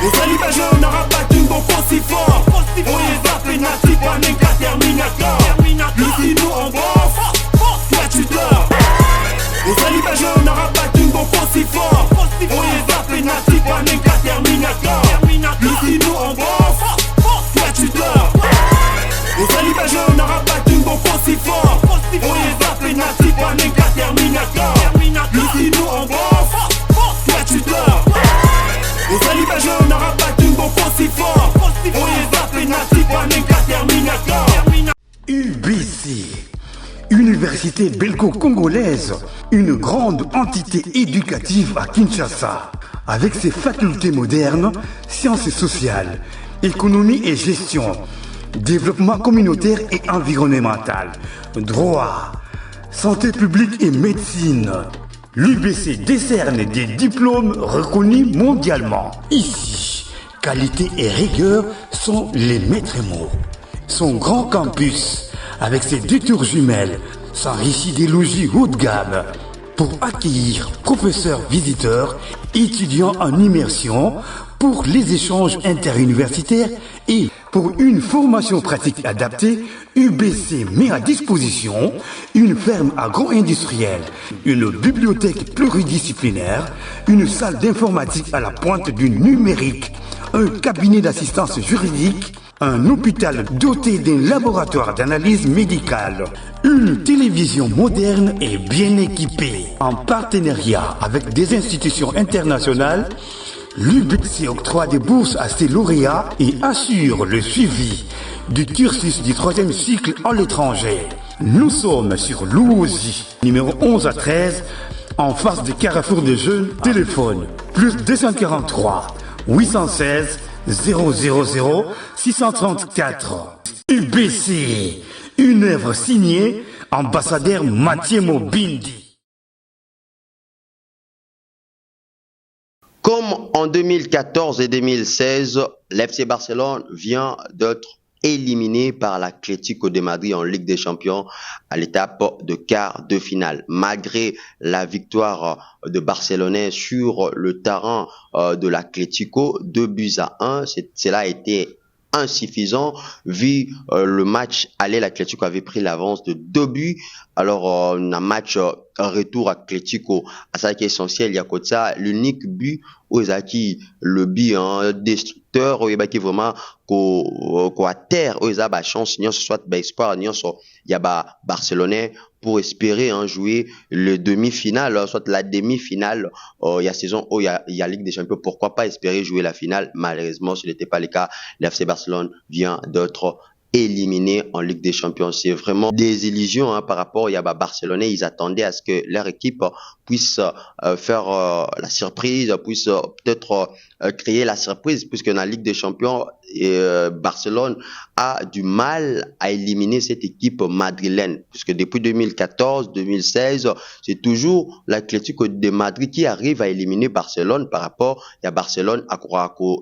Osali bajo n'aura pas d'une bon si fort. Oyez à penalty, pas même qu'à Terminator. Ici nous on bosse, toi tu dors. Osali bajo n'aura pas d'une bon si fort. Oyez à penalty, pas même qu'à Terminator. Ici nous on bosse, toi tu dors. Osali bajo n'aura pas d'une bon si fort. Oyez à penalty, pas même qu'à Terminator. Ici nous on bosse, toi tu dors. Osali bajo n'aura pas d'une bon si fort. Oyez à penalty, pas même qu'à Terminator. UBC, Université belgo-congolaise, une grande entité éducative à Kinshasa, avec ses facultés modernes, sciences sociales, économie et gestion, développement communautaire et environnemental, droit, santé publique et médecine. L'UBC décerne des diplômes reconnus mondialement. Ici, qualité et rigueur sont les maîtres mots. Son grand campus, avec ses 2 tours jumelles, s'enrichit des logis haut de gamme pour accueillir professeurs visiteurs, étudiants en immersion, pour les échanges interuniversitaires et pour une formation pratique adaptée. UBC met à disposition une ferme agro-industrielle, une bibliothèque pluridisciplinaire, une salle d'informatique à la pointe du numérique, un cabinet d'assistance juridique, un hôpital doté d'un laboratoire d'analyse médicale, une télévision moderne et bien équipée. En partenariat avec des institutions internationales, l'UBC octroie des bourses à ses lauréats et assure le suivi du cursus du 3e cycle à l'étranger. Nous sommes sur Louosi, numéro 11 à 13, en face du carrefour de jeunes. Téléphone plus 243 816 000 634. UBC, une œuvre signée ambassadeur Mathieu Mobindi. Comme en 2014 et 2016, l'FC Barcelone vient d'être éliminé par l'Atlético de Madrid en Ligue des Champions à l'étape de quart de finale. Malgré la victoire de Barcelonais sur le terrain de l'Atlético, 2-1, cela a été insuffisant vu le match aller. L'Atlético avait pris l'avance de 2 buts. Alors un match retour Atlético à ça qui est essentiel. Il y a comme ça l'unique but aux acquis, le but destructeur où il y a vraiment qu'à terre où il y a chance ni soit espoir ni il y a Barcelonais pour espérer jouer le demi-finale, soit la demi-finale. Il y a saison où il y a Ligue des Champions, pourquoi pas espérer jouer la finale. Malheureusement, ce n'était pas le cas. L'FC Barcelone vient d'être éliminé en Ligue des Champions. C'est vraiment des illusions par rapport à Barcelonais. Ils attendaient à ce que leur équipe puisse faire la surprise, puisse peut-être créer la surprise, puisque dans la Ligue des Champions, Barcelone a du mal à éliminer cette équipe madrilène, puisque depuis 2014-2016, c'est toujours l'Atlético de Madrid qui arrive à éliminer Barcelone par rapport à Barcelone à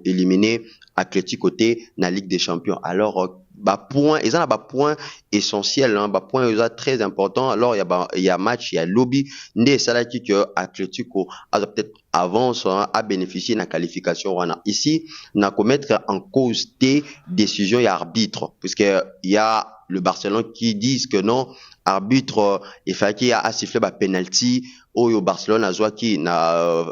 éliminer Atlético côté dans la Ligue des Champions. Alors point, ils ont un point essentiel, point très important. Alors il y a match, il y a lobby, né ça là que Atlético a peut-être avance à bénéficier de la qualification. Ici, on a commettre en cause des décisions et arbitres, puisque il y a le Barcelone qui disent que non, arbitre il fait qu'il a sifflé penalty au Barcelone a qui na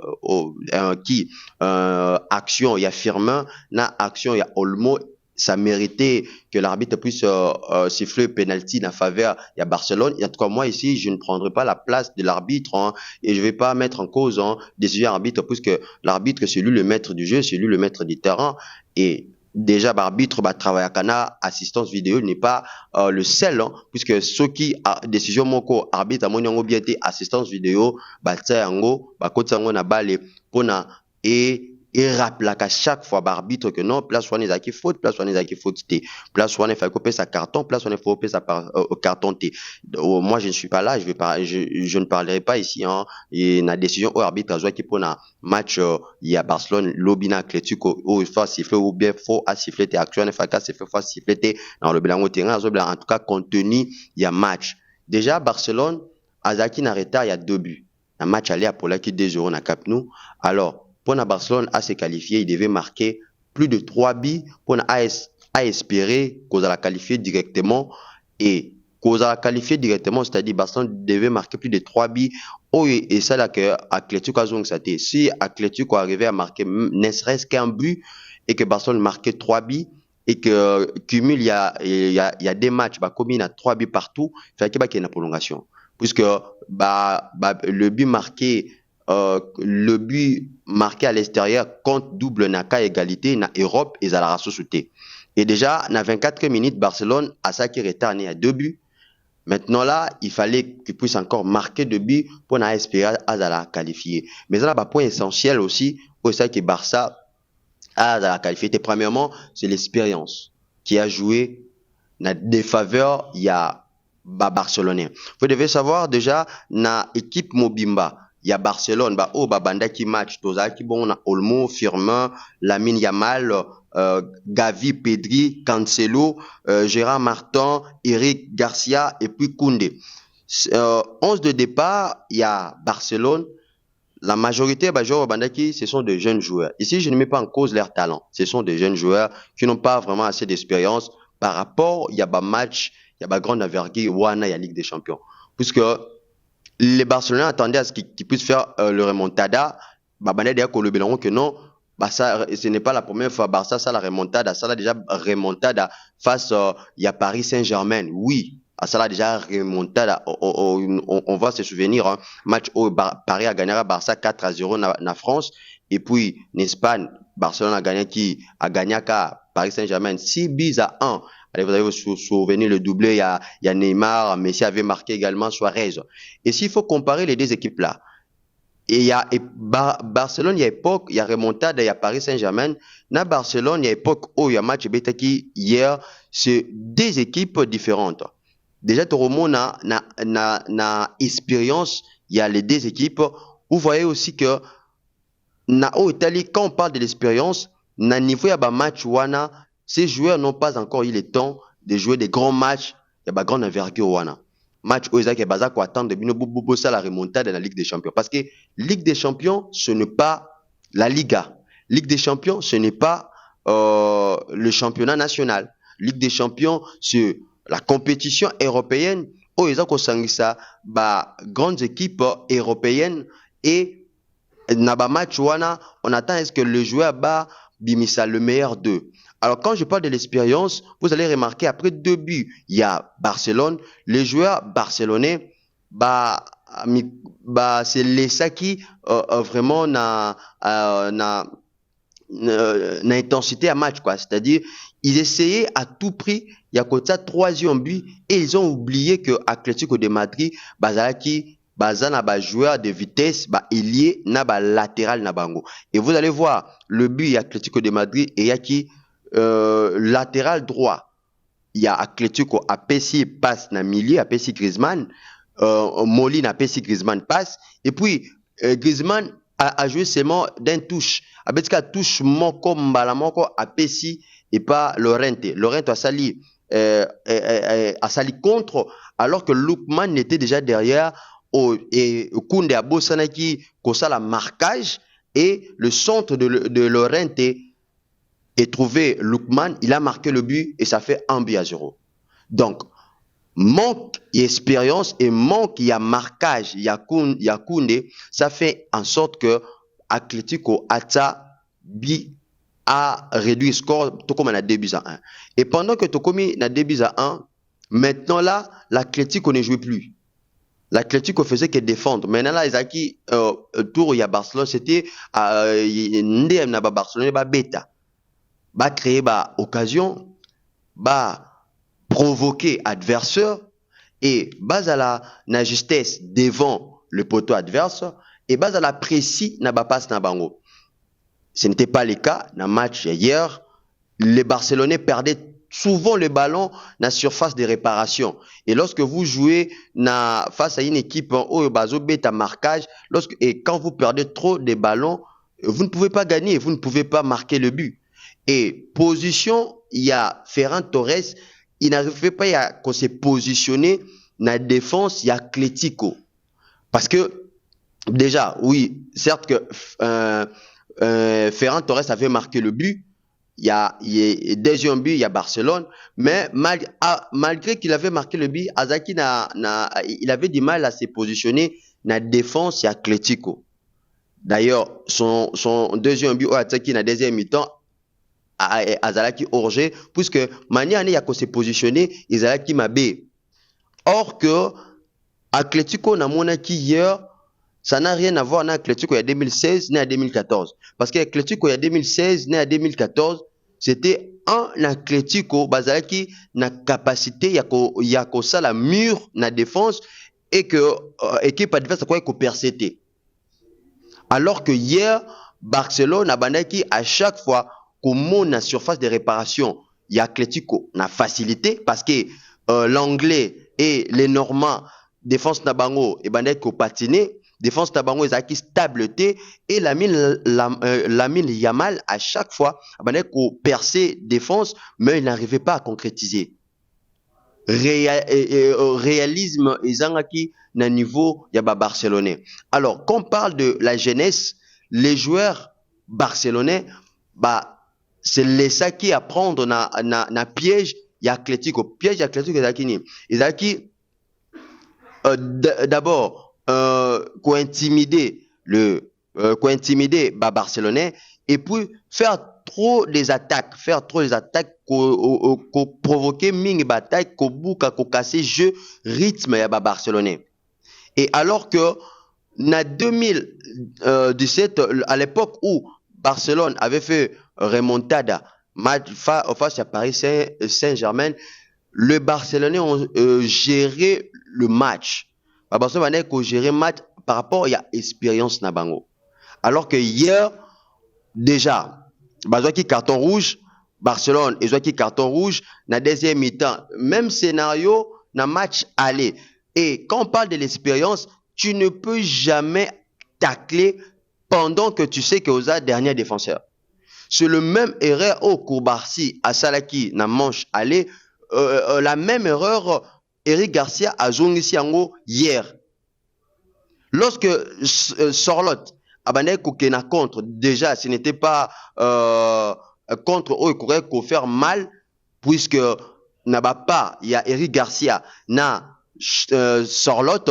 action il y a Firmin na action il y a Olmo. Ça méritait que l'arbitre puisse siffler penalty en faveur de Barcelone. Et en tout cas, moi ici, je ne prendrai pas la place de l'arbitre et je vais pas mettre en cause décision arbitre, puisque l'arbitre, c'est lui le maître du jeu, c'est lui le maître du terrain. Et déjà, l'arbitre travaille à Cana, assistance vidéo n'est pas le seul, puisque ceux qui décision moko arbitre à mon bien été assistance vidéo, côté na balé pona et rappelle qu'à chaque fois l'arbitre que non, place on est qui faute, place on est qui faute t, place on est fait couper sa carton, place on est fait couper sa carton t. Moi je ne suis pas là, je ne parlerai pas ici et la décision au arbitre a qui pour un match il y a Barcelone lobina Atlético où il faut siffler ou bien faut siffler tes actions et faire c'est faut siffler dans le bilan au terrain, en tout cas compte tenu il y a match. Déjà Barcelone Azaki n'a retard il y a 2 buts. Un match aller à pour la qui 2-0 na Camp Nou. Alors pour la Barcelone à se qualifier, il devait marquer plus de 3 buts pour à espérer qu'on la qualifier directement et qu'on la qualifier directement, c'est-à-dire Barcelone devait marquer plus de 3 buts. Oh, et ça là que Atlético a joué ça. Si Atlético arrivait à marquer ne serait-ce qu'un but et que Barcelone marquait 3 buts et que cumule il y a des matchs comme il y a 3 buts partout, il fallait qu'il y ait une prolongation puisque le but marqué à l'extérieur compte double naka égalité na Europe et à la sauté. Et déjà na 24 minutes Barcelone a ça qui retardé à 2 buts. Maintenant là, il fallait qu'il puisse encore marquer 2 buts pour espérer à la qualifier. Mais là, un point essentiel aussi pour ça que Barça a la qualifier. Premièrement, c'est l'expérience qui a joué dans des faveurs il y a Barcelonais. Vous devez savoir déjà na équipe Mobimba, il y a Barcelone banda qui match tozaki bon na Olmo, Firmin, Lamine Yamal, Gavi, Pedri, Cancelo, Gérard Martin, Eric Garcia et puis Koundé. 11 de départ, il y a Barcelone. La majorité bandaki, ce sont des jeunes joueurs. Ici, je ne mets pas en cause leur talent. Ce sont des jeunes joueurs qui n'ont pas vraiment assez d'expérience par rapport il y a match, il y a grande envergure wana il y a Ligue des Champions. Puisque les Barcelonais attendaient à ce qu'ils puissent faire le remontada. Bandaki d'ailleurs que non. Ça, ce n'est pas la première fois Barça ça la remontada, ça l'a déjà remontada face il y a Paris Saint-Germain. Oui, ça l'a déjà remontada. On va se souvenir hein, match où Paris a gagné à Barça 4-0 en France et puis en Espagne, Barcelone a gagné à Paris Saint-Germain 6-1. Allez, vous allez vous souvenir le doublé, il y a Neymar, Messi avait marqué également Suarez. Et s'il faut comparer les deux équipes là, et Barcelone, il y a époque, il y a remontada, il y a Paris Saint-Germain. Dans Barcelone, il y a époque où il y a match Betaki hier, c'est deux équipes différentes. Déjà, Toromo na expérience, il y a les deux équipes. Vous voyez aussi que na Italie, quand on parle de l'expérience, na niveau il y a match wana, ces joueurs n'ont pas encore eu le temps de jouer des grands matchs, il y a grande envergure wana. Match où Isaac et Bazak attendent de ça la remontade dans la Ligue des Champions. Parce que Ligue des Champions, ce n'est pas la Liga. Ligue des Champions, ce n'est pas le championnat national. Ligue des Champions, c'est la compétition européenne où Isaac Osangisa, grandes équipes européennes et naba match wana, on attend est-ce que le joueur bimisa le meilleur d'eux. Alors, quand je parle de l'expérience, vous allez remarquer, après 2 buts, il y a Barcelone. Les joueurs barcelonais, c'est les ça qui, vraiment, n'a intensité à match, quoi. C'est-à-dire, ils essayaient à tout prix, il y a comme ça 3e but, et ils ont oublié que Atlético de Madrid, bazana joueur de vitesse, ailier, na latéral, na bango. Et vous allez voir, le but, il y a Atlético de Madrid, et il y a qui, latéral droit, il y a Atlético Apessi passe na milieu, Apessi Griezmann, Molina Apessi Griezmann passe, et puis Griezmann a joué seulement d'un touche. Abetka touche moko mbala moko Apessi et pas Lorente. Lorente a sali contre, alors que Lookman était déjà derrière et Koundé a Bossanaki Kosala marquage et le centre de Lorente et trouvé Lookman, il a marqué le but et ça fait 1-0. Donc, manque d'expérience et manque il y a marquage, il y a Koundé, ça fait en sorte que Atlético a réduit le score tout comme on a 2-1. Et pendant que Tokomi a 2-1, maintenant là, l'Atlético ne jouait plus. L'Atlético faisait que défendre. Maintenant là, Isaki, tour il y a Barcelone, c'était Barcelone, bêta. Créer occasion, provoquer adversaire et la justesse devant le poteau adverse et la précis na passe na bango. Ce n'était pas le cas dans le match hier. Les Barcelonais perdaient souvent le ballon dans la surface de réparation. Et lorsque vous jouez face à une équipe où bêta marquage, et quand vous perdez trop de ballons, vous ne pouvez pas gagner, vous ne pouvez pas marquer le but. Et position, il y a Ferran Torres, il n'arrivait pas à se positionner dans la défense, il y a Atlético. Parce que, déjà, oui, certes que Ferran Torres avait marqué le but. Il y a deuxième but, il y a Barcelone. Mais malgré qu'il avait marqué le but, Azaki il avait du mal à se positionner dans la défense et Atlético. D'ailleurs, son deuxième but, Azaki, dans la deuxième mi-temps, Azalaki orgé, puisque Mania il y a qu'à se positionner, Azalaki Mabé. Or que Atlético n'a monaki hier, ça n'a rien à voir avec Atlético il y a 2016 ni à 2014. Parce qu'Atlético il y a 2016 ni à 2014, c'était un Atlético Bazalaki na capacité il y a que ça la mur na défense et que équipe adverse quoi que persété. Alors que hier Barcelone a bandaki à chaque fois qu'on na surface de réparation, il y a Atlético na facilité parce que l'anglais et les normands défense na bango et bandaki au patiné. Défense Tabango est stabilité et Lamine Yamal à chaque fois qu'on percer défense mais il n'arrivait pas à concrétiser. Réalisme ezangaki na niveau yaba barcelonais. Alors quand on parle de la jeunesse, les joueurs barcelonais c'est les ça qui apprendre na piège ya Atlético. Piège Atlético ezakini. Ezaki d'abord intimider Barcelonais et puis faire trop des attaques provoquer ming bataille ko buka ko casser jeu rythme ya Barcelonais. Et alors que na 2017 à l'époque où Barcelone avait fait remontada face à Paris Saint-Germain, le Barcelonais ont géré le match. Barcelone a géré le match par rapport à l'expérience na bango. Alors que hier, déjà, qui carton rouge, Barcelone et qui carton rouge, na deuxième mi-temps, même scénario, na match aller. Et quand on parle de l'expérience, tu ne peux jamais tacler pendant que tu sais que vous êtes dernier défenseur. C'est le même erreur au Koubarsi à Salaki na manche aller, la même erreur Eric Garcia a joué hier. Lorsque Sorlotte a na contre, déjà ce n'était pas contre eux qui pourrait faire mal, puisque n'a pas, il y a Eric Garcia, na Sorlotte,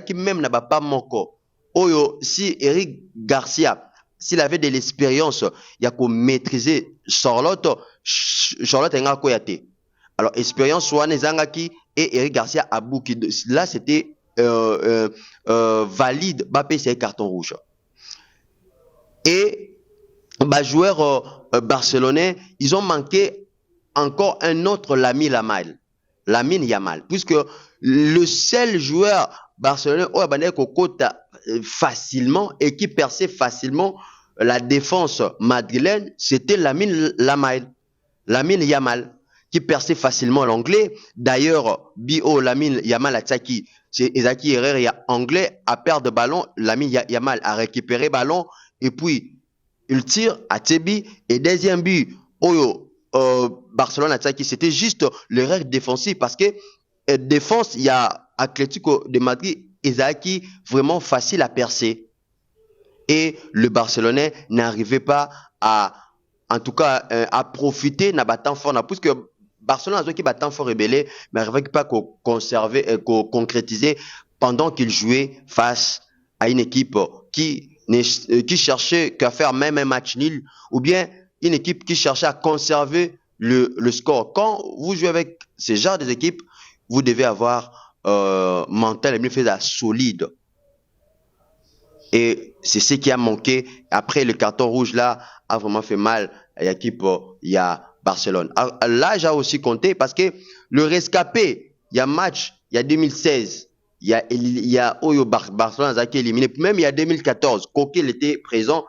qui même n'a pas moko. Oyo, si Eric Garcia, s'il avait de l'expérience, il y a qu'à maîtriser Sorlotte n'a quoi yate. Alors, expérience soit Nezangaki et Eric Garcia à Bouki. Là, c'était valide. Bappé, c'est un carton rouge. Et joueurs barcelonais, ils ont manqué encore un autre Lamine Yamal. Puisque le seul joueur barcelonais qui côte facilement et qui perçait facilement la défense madrilène, c'était Lamine Yamal, qui perçait facilement l'anglais. D'ailleurs, Lamine Yamal Atsaki, c'est Ezaki Herrera, il y a anglais à perdre de ballon, Lamine Yamal a récupéré ballon et puis il tire à Tebi et deuxième but Barcelone Atsaki, c'était juste l'erreur défensive parce que défense, il y a Atlético de Madrid, Ezaki vraiment facile à percer. Et le Barcelonais n'arrivait pas en tout cas, à profiter n'a battant fort, puisque Barcelone a qui battant fort rebellé, mais n'arrivait pas qu'à conserver, qu'à concrétiser pendant qu'il jouait face à une équipe qui cherchait qu'à faire même un match nul, ou bien une équipe qui cherchait à conserver le score. Quand vous jouez avec ce genre d'équipe, vous devez avoir mental et mieux fait solide. Et c'est ce qui a manqué. Après, le carton rouge là a vraiment fait mal à l'équipe. Il y a Barcelone. Alors, là, j'ai aussi compté parce que le rescapé, il y a match, il y a 2016, il y a Barcelone qui est éliminé. Même il y a 2014, Coquet était présent.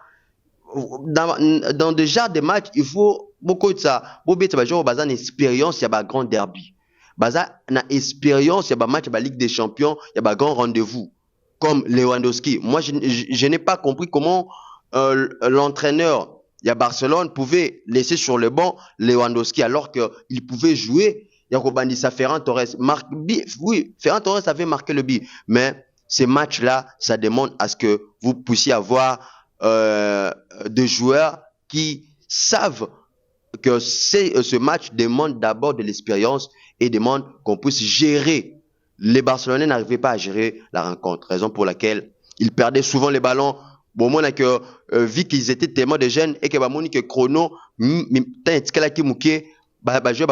Dans des genres de matchs, il faut beaucoup de ça. Pour bien avoir une expérience, il y a un grand derby. Une expérience, il y a un match, il y a la Ligue des Champions, il y a un grand rendez-vous. Comme Lewandowski. Moi, je n'ai pas compris comment l'entraîneur il y a Barcelone pouvait laisser sur le banc Lewandowski alors qu'il pouvait jouer. Il y a Robandissa, Ferran Torres. Oui, Ferran Torres avait marqué le but. Mais ces matchs-là, ça demande à ce que vous puissiez avoir de joueurs qui savent que ce match demande d'abord de l'expérience et demande qu'on puisse gérer. Les Barcelonais n'arrivaient pas à gérer la rencontre, raison pour laquelle ils perdaient souvent les ballons. Bon, moi, vu qu'ils étaient tellement de jeunes et que que chrono,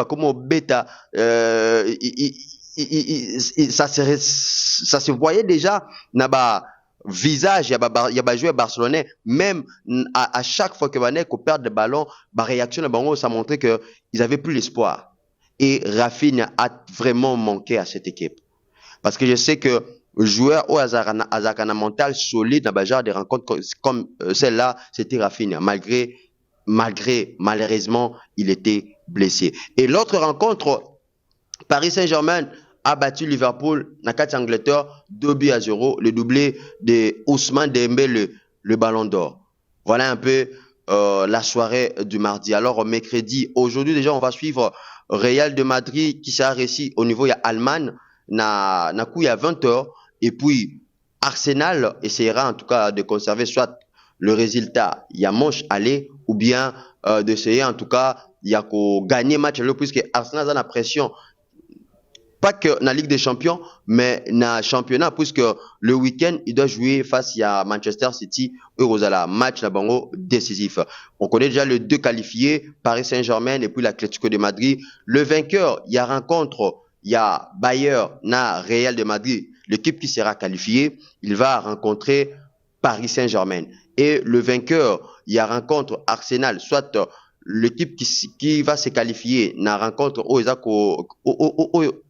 comme bêta, ça se voyait déjà dans visage, il y a joueur barcelonais, même à chaque fois que qu'on perd le ballon, réaction de ça montrait que ils avaient plus l'espoir. Et Rafinha a vraiment manqué à cette équipe. Parce que je sais que joueur au Azakana mental solide dans le genre de rencontres comme celle-là, c'était Rafinha. Malgré, malheureusement, il était blessé. Et l'autre rencontre, Paris Saint-Germain a battu Liverpool dans 4 Angleterre 2-0, le doublé de Ousmane Dembélé, le ballon d'or. Voilà un peu la soirée du mardi. Alors mercredi, aujourd'hui déjà on va suivre Real de Madrid qui sera réussi au niveau il y a Allemagne na coup il y a 20h et puis Arsenal essaiera en tout cas de conserver soit le résultat il y a manche aller ou bien d'essayer en tout cas il y a qu'au gagner match puisque Arsenal a la pression pas que dans la Ligue des Champions, mais dans le championnat, puisque le week-end, il doit jouer face à Manchester City, Eurozala, match bango décisif. On connaît déjà les 2 qualifiés, Paris Saint-Germain et puis l'Atlético de Madrid. Le vainqueur, il y a rencontre, il y a Bayern, na Real de Madrid. L'équipe qui sera qualifiée, il va rencontrer Paris Saint-Germain. Et le vainqueur, il y a rencontre Arsenal, soit l'équipe qui va se qualifier dans la rencontre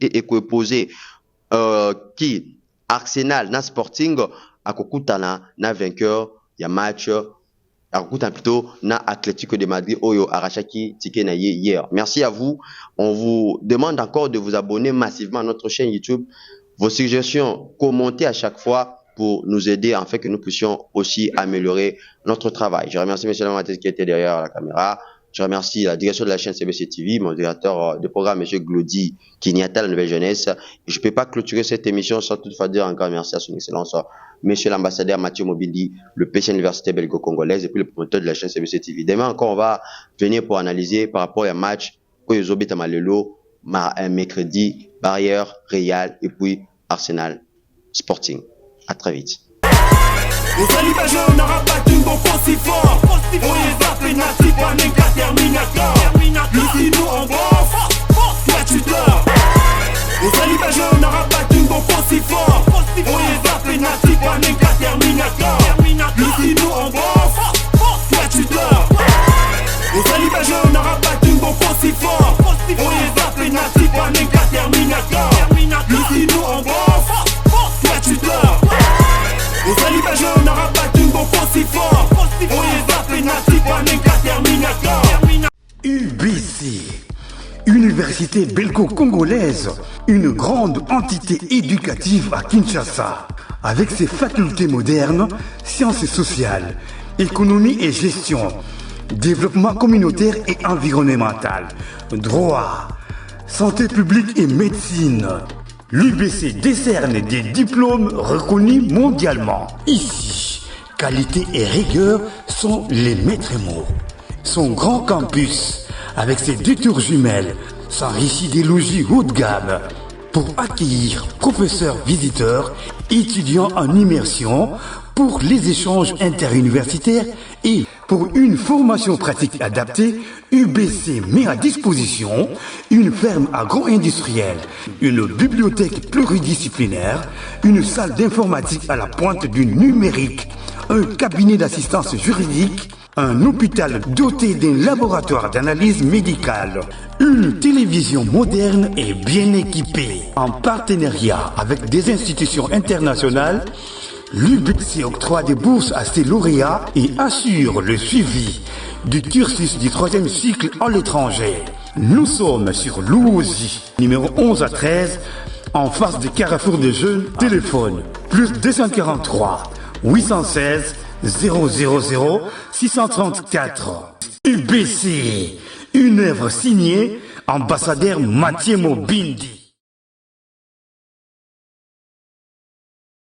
est posée qui Arsenal na Sporting à kokutana na vainqueur il y a match à kokutana plutôt na Atlético de Madrid oyo arachaki ticket na hier. Merci à vous. On vous demande encore de vous abonner massivement à notre chaîne YouTube. Vos suggestions, commentez à chaque fois pour nous aider afin que nous puissions aussi améliorer notre travail. Je remercie M. Lamatès qui était derrière la caméra. Je remercie la direction de la chaîne CBC TV, mon directeur de programme, M. Glody, qui n'y atteint la nouvelle jeunesse. Et je ne peux pas clôturer cette émission sans toutefois dire encore merci à son excellence, M. l'ambassadeur Mathieu Mobili, le PC Université belgo-congolaise et puis le promoteur de la chaîne CBC TV. Demain encore, on va venir pour analyser par rapport à un match, Oyozobi Tamalelo, mercredi, Barrière, Real et puis Arsenal Sporting. À très vite. Aux alibageurs, on n'aura pas d'une bon si fort. On les a pénalty, pas même qu'à Terminator. Ici nous on bosse, toi tu dors. Aux alibageurs, on n'aura pas d'une bon si fort. On les a pénalty, pas même qu'à Terminator. Ici nous on bosse, toi tu dors. Aux alibageurs, on n'aura pas d'une bon si fort. On les a pénalty, pas même qu'à Terminator. Ici nous on bosse, toi tu dors. Aux alibageurs, on n'aura pas d'une bon si fort. On les a pénalty, pas même qu'à Terminator. UBC, Université belgo-congolaise, une grande entité éducative à Kinshasa, avec ses facultés modernes, sciences sociales, économie et gestion, développement communautaire et environnemental, droit, santé publique et médecine. L'UBC décerne des diplômes reconnus mondialement. Ici, qualité et rigueur sont les maîtres mots. Son grand campus, avec ses 2 tours jumelles, s'enrichit des logis haut de gamme pour accueillir professeurs visiteurs, étudiants en immersion, pour les échanges interuniversitaires et pour une formation pratique adaptée, UBC met à disposition une ferme agro-industrielle, une bibliothèque pluridisciplinaire, une salle d'informatique à la pointe du numérique, un cabinet d'assistance juridique, un hôpital doté d'un laboratoire d'analyse médicale, une télévision moderne et bien équipée. En partenariat avec des institutions internationales, l'UBC octroie des bourses à ses lauréats et assure le suivi du cursus du 3e cycle à l'étranger. Nous sommes sur Louosi, numéro 11 à 13, en face du carrefour de jeunes. Téléphone plus 243 816 000 634. UBC, une œuvre signée ambassadeur Mathieu Mobindi.